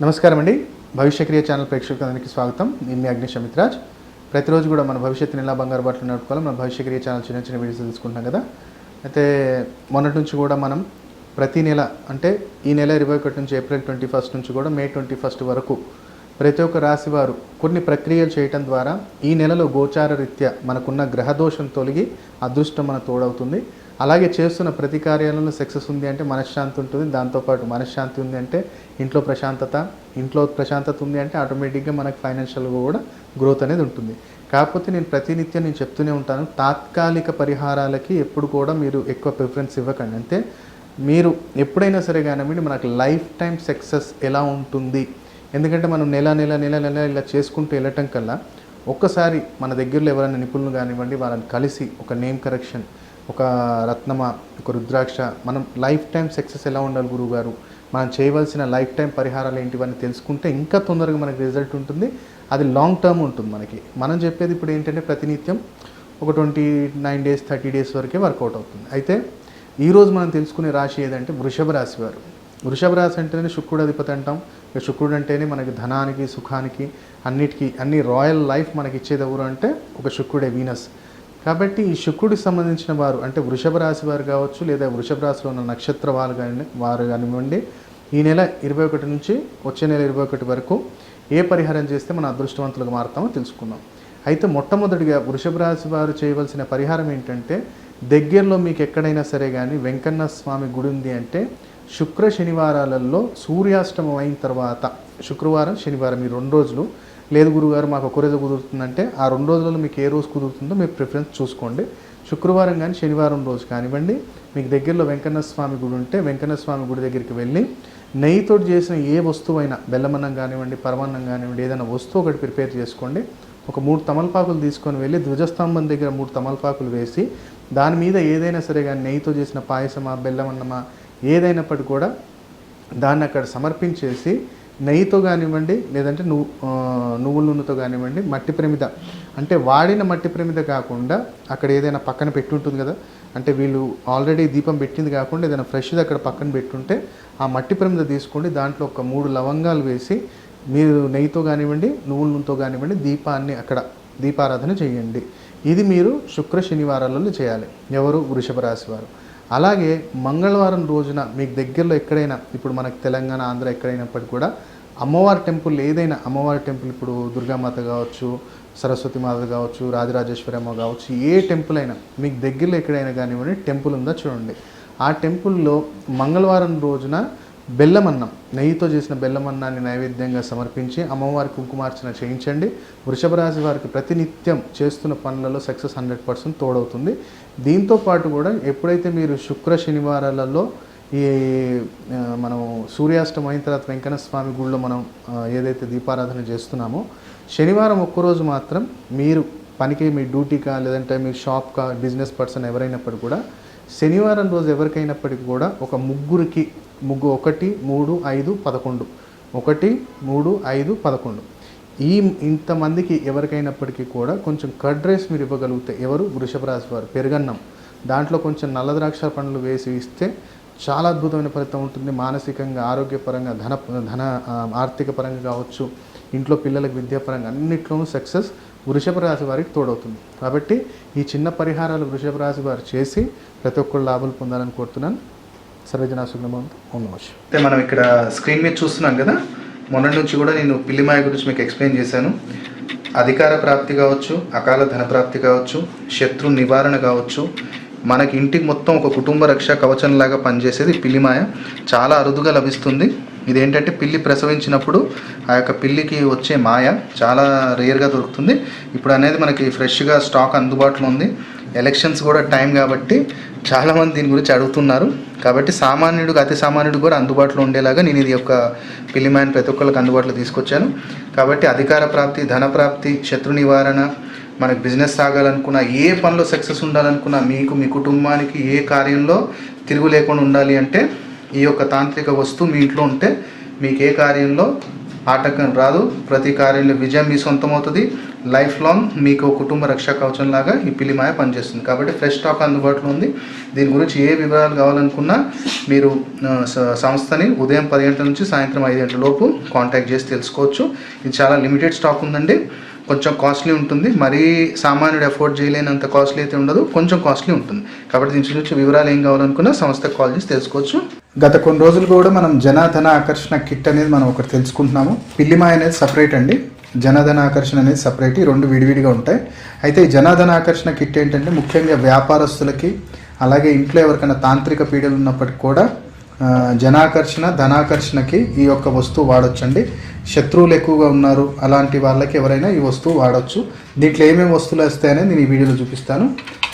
నమస్కారం అండి. భవిష్యక్రియ ఛానల్ ప్రేక్షకులందరికీ స్వాగతం. నేను మీ అగ్నిష్ అమిత్రాజ్. ప్రతిరోజు కూడా మన భవిష్యత్తుని ఎలా బంగారు బాటలో నడుపుకోవాలి మన భవిష్యక్రియ ఛానల్ చిన్న చిన్న వీడియోస్ తెలుసుకుంటాం కదా. అయితే మొన్నటి నుంచి కూడా మనం ప్రతి నెల అంటే ఈ నెల 21 నుంచి ఏప్రిల్ 21 నుంచి కూడా మే 21 వరకు ప్రతి ఒక్క రాశి వారు కొన్ని ప్రక్రియలు చేయటం ద్వారా ఈ నెలలో గోచార రీత్యా మనకున్న గ్రహదోషం తొలగి అదృష్టం మన తోడవుతుంది. అలాగే చేస్తున్న ప్రతి కార్యాలలో సక్సెస్ ఉంది అంటే మనశ్శాంతి ఉంటుంది. దాంతోపాటు మనశ్శాంతి ఉంది అంటే ఇంట్లో ప్రశాంతత ఉంది అంటే ఆటోమేటిక్గా మనకు ఫైనాన్షియల్గా కూడా గ్రోత్ అనేది ఉంటుంది. కాకపోతే నేను ప్రతినిత్యం చెప్తూనే ఉంటాను, తాత్కాలిక పరిహారాలకి ఎప్పుడు కూడా మీరు ఎక్కువ ప్రిఫరెన్స్ ఇవ్వకండి. అంతే మీరు ఎప్పుడైనా సరే కానివ్వండి మనకు లైఫ్ టైం సక్సెస్ ఎలా ఉంటుంది. ఎందుకంటే మనం నెల ఇలా చేసుకుంటూ వెళ్ళటం కల్లా ఒక్కసారి మన దగ్గరలో ఎవరైనా నిపుణులు కానివ్వండి వాళ్ళని కలిసి ఒక నేమ్ కరెక్షన్, ఒక రత్నమ, ఒక రుద్రాక్ష, మనం లైఫ్ టైం సక్సెస్ ఎలా ఉండాలి గురువుగారు, మనం చేయవలసిన లైఫ్ టైం పరిహారాలు ఏంటివన్నీ తెలుసుకుంటే ఇంకా తొందరగా మనకి రిజల్ట్ ఉంటుంది. అది లాంగ్ టర్మ్ ఉంటుంది. మనం చెప్పేది ఇప్పుడు ఏంటంటే ప్రతినిత్యం ఒక 29 డేస్ 30 డేస్ వరకే వర్కౌట్ అవుతుంది. అయితే ఈరోజు మనం తెలుసుకునే రాశి ఏదంటే వృషభ రాశి వారు. వృషభ రాశి అంటేనే శుక్రుడు అధిపతి అంటాం. శుక్రుడు అంటేనే మనకి ధనానికి, సుఖానికి, అన్ని రాయల్ లైఫ్ మనకి ఇచ్చేది ఎవరు అంటే ఒక శుక్రుడే, వీనస్. కాబట్టి ఈ శుక్రుడికి సంబంధించిన వారు అంటే వృషభ రాశి వారు కావచ్చు, లేదా వృషభ రాశిలో ఉన్న నక్షత్ర వారు కానివ్వండి, ఈ నెల 21 నుంచి వచ్చే నెల 21 వరకు ఏ పరిహారం చేస్తే మన అదృష్టవంతులుగా మారుతామో తెలుసుకుందాం. అయితే మొట్టమొదటిగా వృషభ రాశి వారు చేయవలసిన పరిహారం ఏంటంటే, దగ్గరలో మీకు ఎక్కడైనా సరే కానీ వెంకన్న స్వామి గుడి ఉంది అంటే శుక్ర శనివారాలలో సూర్యాష్టమం అయిన తర్వాత శుక్రవారం శనివారం ఈ 2 రోజులు, లేదు గురుగారు మాకు ఒక రోజు కుదురుతుందంటే ఆ 2 రోజులలో మీకు ఏ రోజు కుదురుతుందో మీరు ప్రిఫరెన్స్ చూసుకోండి. శుక్రవారం కానీ శనివారం రోజు కానివ్వండి, మీకు దగ్గరలో వెంకన్న స్వామి గుడి ఉంటే వెంకన్న స్వామి గుడి దగ్గరికి వెళ్ళి నెయ్యితో చేసిన ఏ వస్తువైనా, బెల్లమన్నం కానివ్వండి, పరమాన్నం కానివ్వండి, ఏదైనా వస్తువు ఒకటి ప్రిపేర్ చేసుకోండి. ఒక 3 తమలపాకులు తీసుకొని వెళ్ళి ధ్వజస్తంభం దగ్గర 3 తమలపాకులు వేసి దాని మీద ఏదైనా సరే కానీ నెయ్యితో చేసిన పాయసమా, బెల్లమన్నమా ఏదైనప్పటికీ కూడా దాన్ని అక్కడ సమర్పించేసి నెయ్యితో కానివ్వండి, లేదంటే నువ్వుల నూనెతో కానివ్వండి, మట్టి ప్రమిద అంటే వాడిన మట్టి ప్రమిద కాకుండా అక్కడ ఏదైనా పక్కన పెట్టి ఉంటుంది కదా, అంటే వీళ్ళు ఆల్రెడీ దీపం పెట్టింది కాకుండా ఏదైనా ఫ్రెష్ది అక్కడ పక్కన పెట్టుంటే ఆ మట్టి ప్రమిద తీసుకోండి. దాంట్లో ఒక 3 లవంగాలు వేసి మీరు నెయ్యితో కానివ్వండి, నువ్వుల నూనెతో కానివ్వండి దీపాన్ని అక్కడ దీపారాధన చేయండి. ఇది మీరు శుక్ర శనివారాలలో చేయాలి. ఎవరు? వృషభ రాశి వారు. అలాగే మంగళవారం రోజున మీకు దగ్గరలో ఎక్కడైనా, ఇప్పుడు మనకు తెలంగాణ, ఆంధ్ర ఎక్కడైనప్పటికీ కూడా అమ్మవారి టెంపుల్, ఏదైనా అమ్మవారి టెంపుల్, ఇప్పుడు దుర్గామాత కావచ్చు, సరస్వతి మాత కావచ్చు, రాజరాజేశ్వరమ్మ కావచ్చు, ఏ టెంపుల్ అయినా మీకు దగ్గరలో ఎక్కడైనా కానివ్వండి టెంపుల్ ఉందా చూడండి. ఆ టెంపుల్లో మంగళవారం రోజున బెల్లమన్నం, నెయ్యితో చేసిన బెల్లమన్నాన్ని నైవేద్యంగా సమర్పించి అమ్మవారికి కుంకుమార్చన చేయించండి. వృషభ రాశి వారికి ప్రతినిత్యం చేస్తున్న పనులలో సక్సెస్ 100% తోడవుతుంది. దీంతోపాటు కూడా ఎప్పుడైతే మీరు శుక్ర శనివారాలలో ఈ మనం సూర్యాష్టమం అయిన తర్వాత వెంకన్న స్వామి గుడిలో మనం ఏదైతే దీపారాధన చేస్తున్నామో శనివారం ఒక్కరోజు మాత్రం మీరు పనికి, మీ డ్యూటీకా, లేదంటే మీ షాప్కా, బిజినెస్ పర్సన్ ఎవరైనప్పటికీ కూడా శనివారం రోజు ఎవరికైనప్పటికీ కూడా ఒక ముగ్గురికి 1, 3, 5, 11 1, 3, 5, 11 ఇంతమందికి ఎవరికైనప్పటికీ కూడా కొంచెం కర్డ్ రైస్ మీరు ఇవ్వగలిగితే, ఎవరు? వృషభ రాశి వారు. పెరుగన్నం, దాంట్లో కొంచెం నల్ల ద్రాక్ష పండ్లు వేసి ఇస్తే చాలా అద్భుతమైన ఫలితం ఉంటుంది. మానసికంగా, ఆరోగ్యపరంగా, ఆర్థిక పరంగా కావచ్చు, ఇంట్లో పిల్లలకు విద్యాపరంగా అన్నిట్లోనూ సక్సెస్ వృషభ రాశి వారికి తోడవుతుంది. కాబట్టి ఈ చిన్న పరిహారాలు వృషభ రాశి వారు చేసి ప్రతి ఒక్కరు లాభాలు పొందాలని కోరుతున్నాను. సర్వజన సుఖమంతో ఓం నమః శివాయ. అయితే మనం ఇక్కడ స్క్రీన్ మీద చూస్తున్నాం కదా, మొన్నటి నుంచి కూడా నేను పిల్లిమాయ గురించి మీకు ఎక్స్ప్లెయిన్ చేశాను. అధికార ప్రాప్తి కావచ్చు, అకాల ధన ప్రాప్తి కావచ్చు, శత్రు నివారణ కావచ్చు, మనకి ఇంటికి మొత్తం ఒక కుటుంబ రక్ష కవచంలాగా పనిచేసేది పిల్లిమాయ. చాలా అరుదుగా లభిస్తుంది. ఇదేంటంటే పిల్లి ప్రసవించినప్పుడు ఆ యొక్క పిల్లికి వచ్చే మాయ చాలా రేర్గా దొరుకుతుంది. ఇప్పుడు అనేది మనకి ఫ్రెష్గా స్టాక్ అందుబాటులో ఉంది. ఎలక్షన్స్ కూడా టైం కాబట్టి చాలామంది దీని గురించి అడుగుతున్నారు. కాబట్టి సామాన్యుడికి, అతి సామాన్యుడికి కూడా అందుబాటులో ఉండేలాగా నేను ఇది యొక్క పిల్లిమాయని ప్రతి ఒక్కరికి అందుబాటులో తీసుకొచ్చాను. కాబట్టి అధికార ప్రాప్తి, ధన ప్రాప్తి, శత్రు నివారణ, మనకు బిజినెస్ సాగాలనుకున్నా, ఏ పనిలో సక్సెస్ ఉండాలనుకున్నా, మీకు, మీ కుటుంబానికి ఏ కార్యంలో తిరుగు లేకుండా ఉండాలి అంటే ఈ యొక్క తాంత్రిక వస్తువు మీ ఇంట్లో ఉంటే మీకు ఏ కార్యంలో ఆటంకం రాదు. ప్రతి కార్యంలో విజయం మీ సొంతం అవుతుంది. లైఫ్ లాంగ్ మీకు కుటుంబ రక్షా కవచం లాగా ఈ పిల్లిమాయ పనిచేస్తుంది. కాబట్టి ఫ్రెష్ స్టాక్ అందుబాటులో ఉంది. దీని గురించి ఏ వివరాలు కావాలనుకున్నా మీరు సంస్థని ఉదయం 10 గంటల నుంచి సాయంత్రం 5 గంటల లోపు కాంటాక్ట్ చేసి తెలుసుకోవచ్చు. ఇది చాలా లిమిటెడ్ స్టాక్ ఉందండి. కొంచెం కాస్ట్లీ ఉంటుంది. మరీ సామాన్యుడు అఫోర్డ్ చేయలేనంత కాస్ట్లీ అయితే ఉండదు, కొంచెం కాస్ట్లీ ఉంటుంది. కాబట్టి దీని గురించి వివరాలు ఏం కావాలనుకున్నా సంస్థకు కాల్ చేసి తెలుసుకోవచ్చు. గత కొన్ని రోజులు కూడా మనం జనధన ఆకర్షణ కిట్ అనేది మనం ఒకటి తెలుసుకుంటున్నాము. పిల్లిమాయ అనేది సపరేట్ అండి, జనధన ఆకర్షణ అనేది సపరేట్. ఈ రెండు విడివిడిగా ఉంటాయి. అయితే ఈ జనధన ఆకర్షణ కిట్ ఏంటంటే ముఖ్యంగా వ్యాపారస్తులకి, అలాగే ఇంట్లో ఎవరికైనా తాంత్రిక పీడలు ఉన్నప్పటికీ కూడా జనాకర్షణ ధనాకర్షణకి ఈ యొక్క వస్తువు వాడొచ్చండి. శత్రువులు ఎక్కువగా ఉన్నారు అలాంటి వాళ్ళకి ఎవరైనా ఈ వస్తువు వాడచ్చు. దీంట్లో ఏమేమి వస్తువులు వస్తాయనేది నేను ఈ వీడియోలో చూపిస్తాను.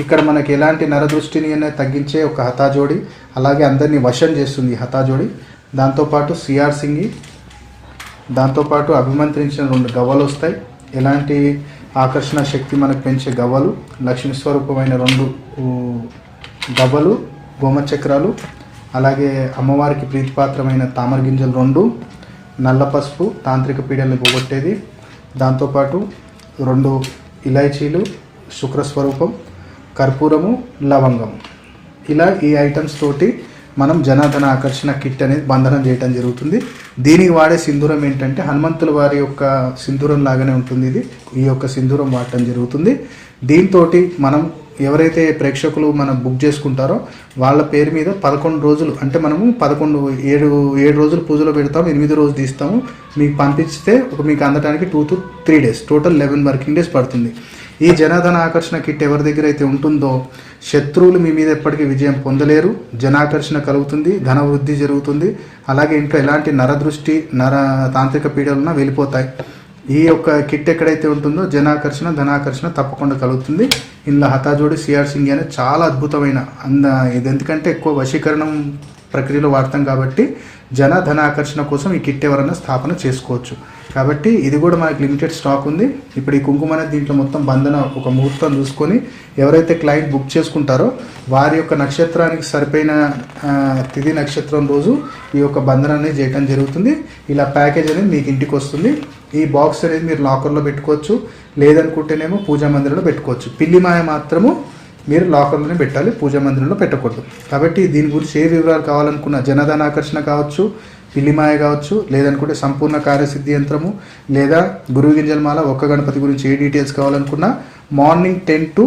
ఇక్కడ మనకి ఎలాంటి నరదృష్టిని అనేది తగ్గించే ఒక హతాజోడి, అలాగే అందరినీ వశం చేస్తుంది ఈ హతాజోడి. దాంతోపాటు సిఆర్ సింగి, దాంతోపాటు అభిమంత్రించిన 2 గవ్వలు వస్తాయి. ఎలాంటి ఆకర్షణ శక్తి మనకు పెంచే గవ్వలు, లక్ష్మీ స్వరూపమైన 2 గవ్వలు, గోమచక్రాలు, అలాగే అమ్మవారికి ప్రీతిపాత్రమైన తామర గింజలు 2, నల్ల పసుపు తాంత్రిక పీడల్ని పోగొట్టేది, దాంతోపాటు 2 ఇలాచీలు, శుక్రస్వరూపం, కర్పూరము, లవంగము. ఇలా ఈ ఐటమ్స్ తోటి మనం జనాధన ఆకర్షణ కిట్ అనేది బంధనం చేయడం జరుగుతుంది. దీనికి వాడే సింధూరం ఏంటంటే హనుమంతుల వారి యొక్క సింధూరం లాగానే ఉంటుంది. ఇది ఈ యొక్క సింధూరం వాడటం జరుగుతుంది. దీంతో మనం ఎవరైతే ప్రేక్షకులు మనం బుక్ చేసుకుంటారో వాళ్ళ పేరు మీద 11 రోజులు, అంటే మనము 7 రోజులు పూజలో పెడతాము, 8 రోజులు తీస్తాము. మీకు పంపిస్తే మీకు అందడానికి 2 to 3 days, total 11 working days పడుతుంది. ఈ జనాధన ఆకర్షణ కిట్ ఎవరి దగ్గర అయితే ఉంటుందో శత్రువులు మీ మీద ఎప్పటికీ విజయం పొందలేరు. జనాకర్షణ కలుగుతుంది, ధన వృద్ధి జరుగుతుంది. అలాగే ఇంట్లో ఎలాంటి నరదృష్టి తాంత్రిక పీడలున్నా వెళ్ళిపోతాయి. ఈ యొక్క కిట్ ఎక్కడైతే ఉంటుందో జనాకర్షణ ధనాకర్షణ తప్పకుండా కలుగుతుంది. ఇందులో హతాజోడి సిఆర్ సింగి అనేది చాలా అద్భుతమైన ఇది ఎందుకంటే ఎక్కువ వశీకరణం ప్రక్రియలో వాడతాం కాబట్టి ధనాకర్షణ కోసం ఈ కిట్ ఎవరైనా స్థాపన చేసుకోవచ్చు. కాబట్టి ఇది కూడా మనకి లిమిటెడ్ స్టాక్ ఉంది. ఇప్పుడు ఈ కుంకుమ అనేది దీంట్లో మొత్తం బంధన ఒక ముహూర్తం చూసుకొని ఎవరైతే క్లయింట్ బుక్ చేసుకుంటారో వారి యొక్క నక్షత్రానికి సరిపోయిన తిథి నక్షత్రం రోజు ఈ యొక్క బంధనాన్ని చేయడం జరుగుతుంది. ఇలా ప్యాకేజ్ అనేది మీకు ఇంటికి వస్తుంది. ఈ బాక్స్ అనేది మీరు లాకర్లో పెట్టుకోవచ్చు, లేదనుకుంటేనేమో పూజా మందిరంలో పెట్టుకోవచ్చు. పిల్లిమాయ మాత్రము మీరు లాకర్లోనే పెట్టాలి, పూజా మందిరంలో పెట్టకూడదు. కాబట్టి దీని గురించి ఏ వివరాలు కావాలనుకున్న జనధనాకర్షణ కావచ్చు, పిల్లిమాయ కావచ్చు, లేదనుకుంటే సంపూర్ణ కార్యసిద్ధి యంత్రము, లేదా గురువు గింజలమాల, ఒక్క గణపతి గురించి ఏ డీటెయిల్స్ కావాలనుకున్నా మార్నింగ్ 10 to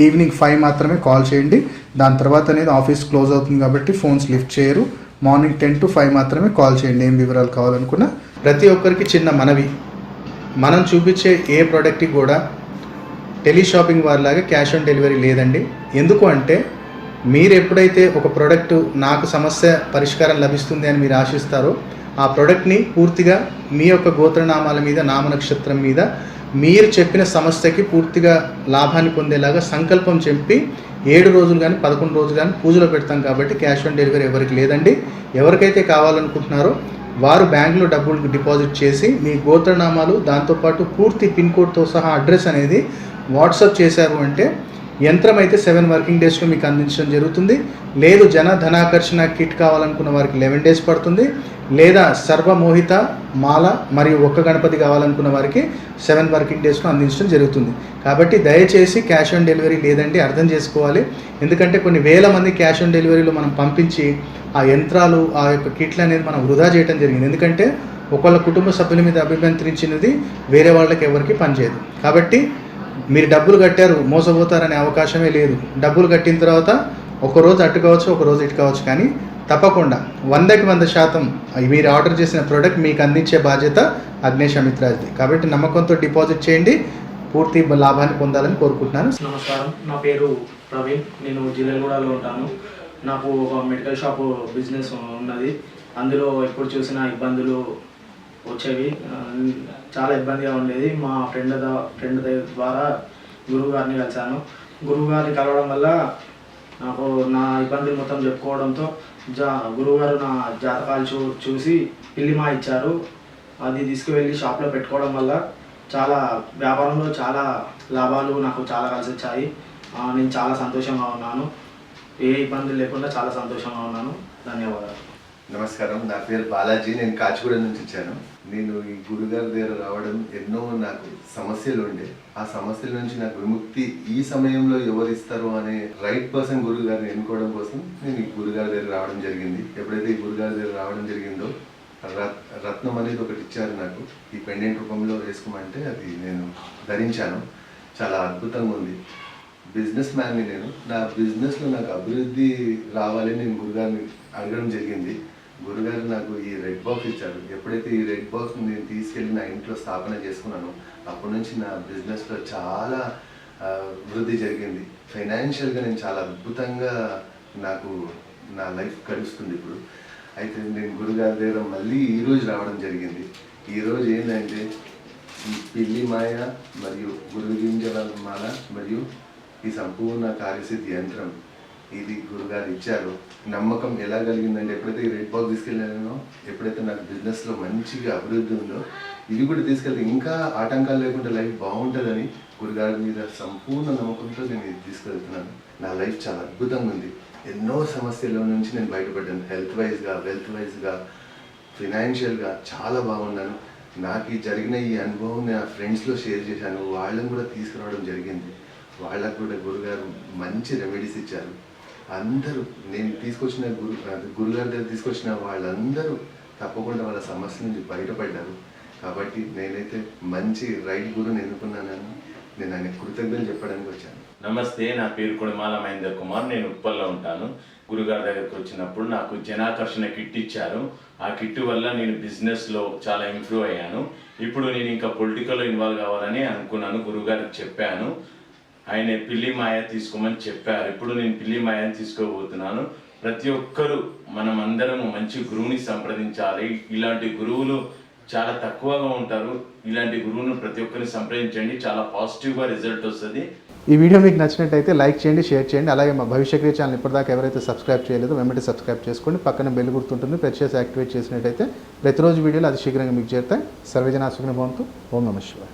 ఈవినింగ్ 5 మాత్రమే కాల్ చేయండి. దాని తర్వాత అనేది ఆఫీస్ క్లోజ్ అవుతుంది కాబట్టి ఫోన్స్ లిఫ్ట్ చేయరు. మార్నింగ్ 10 to 5 మాత్రమే కాల్ చేయండి ఏం వివరాలు కావాలనుకున్నా. ప్రతి ఒక్కరికి చిన్న మనవి, మనం చూపించే ఏ ప్రోడక్ట్కి కూడా టెలిషాపింగ్ వారిలాగా క్యాష్ ఆన్ డెలివరీ లేదండి. ఎందుకు అంటే మీరు ఎప్పుడైతే ఒక ప్రోడక్ట్ నాకు సమస్య పరిష్కారం లభిస్తుంది అని మీరు ఆశిస్తారో ఆ ప్రోడక్ట్ని పూర్తిగా మీ యొక్క గోత్రనామాల మీద, నామ నక్షత్రం మీద మీరు చెప్పిన సమస్యకి పూర్తిగా లాభాన్ని పొందేలాగా సంకల్పం చెప్పి 7 రోజులు కానీ 11 రోజులు కానీ పూజలో పెడతాం కాబట్టి క్యాష్ ఆన్ డెలివరీ ఎవరికి లేదండి. ఎవరికైతే కావాలనుకుంటున్నారో వారు బ్యాంకులో డబ్బులు డిపాజిట్ చేసి మీ గోత్రనామాలు దాంతోపాటు పూర్తి పిన్ కోడ్తో సహా అడ్రస్ అనేది వాట్సాప్ చేశారు అంటే యంత్రం అయితే 7 వర్కింగ్ డేస్లో మీకు అందించడం జరుగుతుంది. లేదు ధనాకర్షణ కిట్ కావాలనుకున్న వారికి 11 days పడుతుంది. లేదా సర్వమోహిత మాల మరియు ఒక్క గణపతి కావాలనుకున్న వారికి 7 వర్కింగ్ డేస్లో అందించడం జరుగుతుంది. కాబట్టి దయచేసి క్యాష్ ఆన్ డెలివరీ లేదండి, అర్థం చేసుకోవాలి. ఎందుకంటే కొన్ని వేల మంది క్యాష్ ఆన్ డెలివరీలో మనం పంపించి ఆ యంత్రాలు ఆ యొక్క కిట్లు అనేది మనం వృధా చేయడం జరిగింది. ఎందుకంటే ఒకళ్ళ కుటుంబ సభ్యుల మీద అభిమంత్రించినది వేరే వాళ్ళకి ఎవరికి పనిచేయదు. కాబట్టి మీరు డబ్బులు కట్టారు మోసపోతారనే అవకాశమే లేదు. డబ్బులు కట్టిన తర్వాత ఒకరోజు అటు కావచ్చు, ఒకరోజు ఇటు కావచ్చు, కానీ తప్పకుండా 100కి 100% మీరు ఆర్డర్ చేసిన ప్రోడక్ట్ మీకు అందించే బాధ్యత అగ్నేష్ అమిత్రాజ్ది. కాబట్టి నమ్మకంతో డిపాజిట్ చేయండి, పూర్తి లాభాన్ని పొందాలని కోరుకుంటున్నాను. నమస్కారం, నా పేరు ప్రవీణ్, నేను జిల్లెగూడలో ఉంటాను. నాకు ఒక మెడికల్ షాప్ బిజినెస్ ఉన్నది. అందులో ఎప్పుడు చూసినా ఇబ్బందులు వచ్చేవి, చాలా ఇబ్బందిగా ఉండేది. మా ఫ్రెండ్ ద్వారా గురువు గారిని కలిశాను. గురువు గారిని కలవడం వల్ల నాకు నా ఇబ్బందులు మొత్తం చెప్పుకోవడంతో గురువుగారు నా జాతకాలు చూసి పిల్లిమాయ ఇచ్చారు. అది తీసుకువెళ్ళి షాప్లో పెట్టుకోవడం వల్ల చాలా వ్యాపారంలో చాలా లాభాలు నాకు చాలా కలిసి వచ్చాయి. నేను చాలా సంతోషంగా ఉన్నాను. ఏ ఇబ్బందులు లేకుండా చాలా సంతోషంగా ఉన్నాను. ధన్యవాదాలు. నమస్కారం, నా పేరు బాలాజీ. నేను కాచిగూడ నుంచి వచ్చాను. నేను ఈ గురుగారి దగ్గర రావడం ఎన్నో నాకు సమస్యలు ఉండే, ఆ సమస్యల నుంచి నాకు విముక్తి ఈ సమయంలో ఎవరు ఇస్తారు అనే రైట్ పర్సన్ గురుగారిని ఎన్నుకోవడం కోసం నేను ఈ గురుగారి దగ్గర రావడం జరిగింది. ఎప్పుడైతే ఈ గురుగారి దగ్గర రావడం జరిగిందో రత్నం అనేది ఒకటి ఇచ్చారు నాకు, ఈ పెండెంట్ రూపంలో వేసుకోమంటే అది నేను ధరించాను. చాలా అద్భుతంగా ఉంది. బిజినెస్ మ్యాన్ని నేను, నా బిజినెస్లో నాకు అభివృద్ధి రావాలని నేను గురుగారిని అడగడం జరిగింది. గురుగారు నాకు ఈ రెడ్ బాక్స్ ఇచ్చారు. ఎప్పుడైతే ఈ రెడ్ బాక్స్ నేను తీసుకెళ్ళి నా ఇంట్లో స్థాపన చేసుకున్నానో అప్పటి నుంచి నా బిజినెస్లో చాలా వృద్ధి జరిగింది. ఫైనాన్షియల్గా నేను చాలా అద్భుతంగా నాకు నా లైఫ్ గడుస్తుంది ఇప్పుడు. అయితే నేను గురుగారి దగ్గర మళ్ళీ ఈరోజు రావడం జరిగింది. ఈరోజు ఏంటంటే ఈ పిల్లి మాయ మరియు గురుగింజల మాల మరియు ఈ సంపూర్ణ కార్యసిద్ధి యంత్రం ఇది గురుగారు ఇచ్చారు. నమ్మకం ఎలా కలిగిందంటే ఎప్పుడైతే ఈ రెడ్ బాక్స్ తీసుకెళ్ళానో, ఎప్పుడైతే నాకు బిజినెస్లో మంచిగా అభివృద్ధి ఉందో, ఇవి కూడా తీసుకెళ్తే ఇంకా ఆటంకాలు లేకుండా లైఫ్ బాగుంటుందని గురుగారి మీద సంపూర్ణ నమ్మకంతో నేను ఇది తీసుకెళ్తున్నాను. నా లైఫ్ చాలా అద్భుతంగా ఉంది. ఎన్నో సమస్యల నుంచి నేను బయటపడ్డాను. హెల్త్ వైజ్గా, వెల్త్ వైజ్గా, ఫినాన్షియల్గా చాలా బాగున్నాను. నాకు ఈ జరిగిన ఈ అనుభవం నా ఫ్రెండ్స్లో షేర్ చేశాను. వాళ్ళని కూడా తీసుకురావడం జరిగింది. వాళ్ళకు కూడా గురుగారు మంచి రెమెడీస్ ఇచ్చారు. అందరూ నేను తీసుకొచ్చిన గురుగారి దగ్గర తీసుకొచ్చిన వాళ్ళందరూ తప్పకుండా వాళ్ళ సమస్య నుంచి బయటపడ్డారు. కాబట్టి నేనైతే మంచి రైట్ గురుని ఎన్నుకున్నానని నేను ఆయన కృతజ్ఞతలు చెప్పడానికి వచ్చాను. నమస్తే, నా పేరు కొడిమాల మహేందర్ కుమార్. నేను ఉప్పల్లో ఉంటాను. గురుగారి దగ్గరికి వచ్చినప్పుడు నాకు జనాకర్షణ కిట్ ఇచ్చారు. ఆ కిట్ వల్ల నేను బిజినెస్లో చాలా ఇంప్రూవ్ అయ్యాను. ఇప్పుడు నేను ఇంకా పొలిటికల్లో ఇన్వాల్వ్ కావాలని అనుకున్నాను. గురుగారికి చెప్పాను. ఆయన పిల్లి మాయ తీసుకోమని చెప్పారు. ఇప్పుడు నేను పిల్లి మాయని తీసుకోబోతున్నాను. ప్రతి ఒక్కరూ మనం అందరం మంచి గురువుని సంప్రదించాలి. ఇలాంటి గురువులు చాలా తక్కువగా ఉంటారు. ఇలాంటి గురువును ప్రతి ఒక్కరిని సంప్రదించండి. చాలా పాజిటివ్గా రిజల్ట్ వస్తుంది. ఈ వీడియో మీకు నచ్చినట్టయితే లైక్ చేయండి, షేర్ చేయండి. అలాగే మా భవిష్యక్రియ ఛానల్ ఇప్పటిదాకా ఎవరైతే సబ్స్క్రైబ్ చేయలేదో వెంటనే సబ్స్క్రైబ్ చేసుకోండి. పక్కన బెల్ గుర్తుంటుంది, ప్రెస్ చేసి యాక్టివేట్ చేసినట్టయితే ప్రతిరోజు వీడియోలు అది శీఘ్రంగా మీకు చేరుతాయి. సర్వజన సుఖినో భవంతు. ఓం నమః శివాయ.